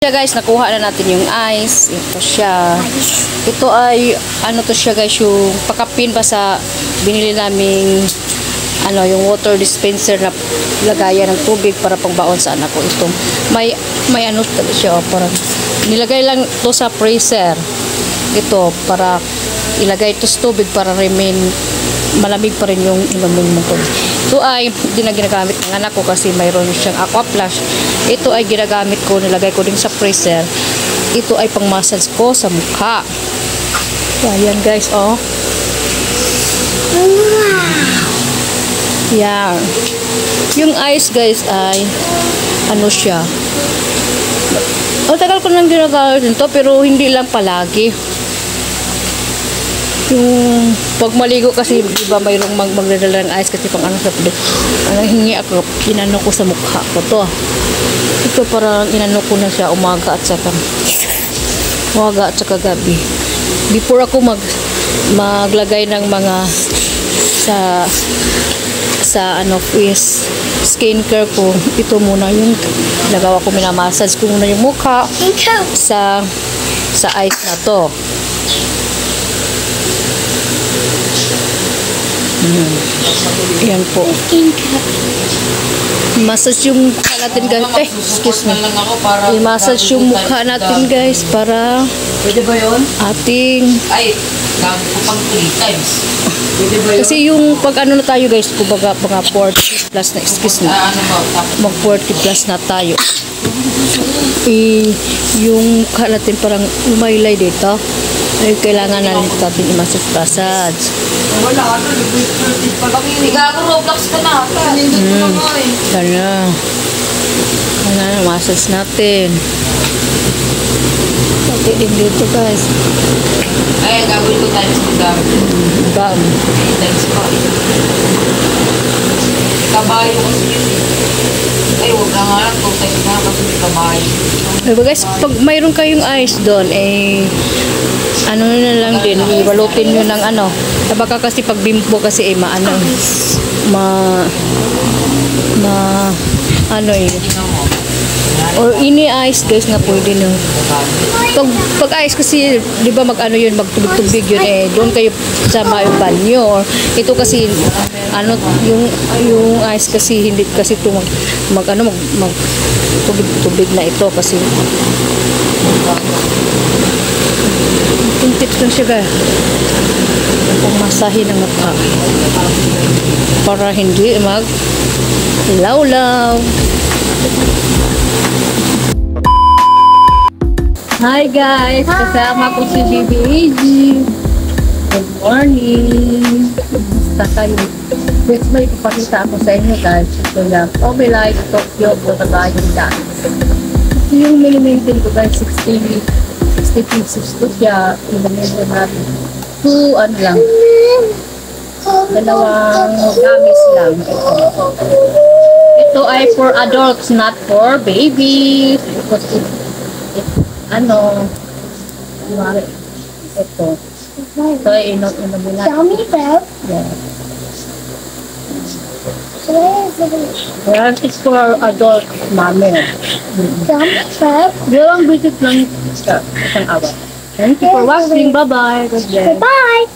siya guys, nakuha na natin yung ice. Ito siya. Ito ay, ano to siya guys, yung pakapin pa sa binili naming, ano, yung water dispenser na lagayan ng tubig para pangbaon sa anak ko. Ito, may ano siya, parang nilagay lang to sa freezer. Ito, para ilagay ito sa tubig para remain malamig pa rin yung inumin mo. Ito ay hindi na ginagamit ng anak ko kasi mayroon siyang aqua flash. Ito ay ginagamit ko, nilagay ko din sa freezer. Ito ay pang massage ko sa mukha. So, ayan guys, oh. Yan. Yung ice guys ay ano siya. Tagal ko nang ginagamit nito pero hindi lang palagi. Yung pag maligo kasi diba mayroong magdadala ng ice kasi pang ano sa hingi ako, inano ko sa mukha ko to. Ito parang inano ko na siya umaga at saka gabi. Before ako maglagay ng mga sa ano is skincare ko, ito muna yung nagawa ko, minamassage ko muna yung mukha sa ice na to. Yan po. Massage yung mukha natin guys. Excuse me. I-massage yung mukha natin guys para pwede ba yun? Ating gamit ko pang 3 times. Pwede ba yun? Kasi yung pag ano na tayo guys, kumbaga mga 40 plus na, excuse me. Mag 40 plus na tayo. Yung mukha natin parang umaylay dito. Ay, kailangan na natin i-massage. Wala ka na, higa ako, Roblox ka na. Nindot ko na nga eh. Kaya massage natin. Pati din dito guys. Ay, gagawin ko times mo Bam. Times pa. Kabayo kasi yun. Ay, huwag na nga lang. 2 times na kasi may kabayo. Diba guys, pag mayroon kayong ice doon, ano na lang din, ibalutin nyo ng ano. Baka kasi pag bimbo kasi ano or ini ice guys na pwede no. Pag ice kasi, di ba mag-ano yun, magtubig-tubig yun doon kayo sa may banyo. Or ito kasi, ano, yung ice kasi, hindi kasi ito tubig na ito kasi tips lang siya guys. Pumasahin ng mukha para hindi lawlaw. Hi guys, kasama ko si Baby AG. Good morning. Basta kayo. Next may ipakita ako sa inyo guys. Ito lang, Omilite Tokyo Botabayan dance. Ito yung mini-maintain ko guys, 60 pieces ko siya. Mini-maintain natin. 2 ano lang. Dalawang gamis lang. Ito ay for adults, not for babies. Because ano, ito. Ito ay inom-inom nila. Yummy, Bev. Yeah. Where is it? Yan, it's for adult mami. Yummy, Bev. Dalawang visit lang sa isang awa. Thank you for watching. Bye-bye. Bye-bye.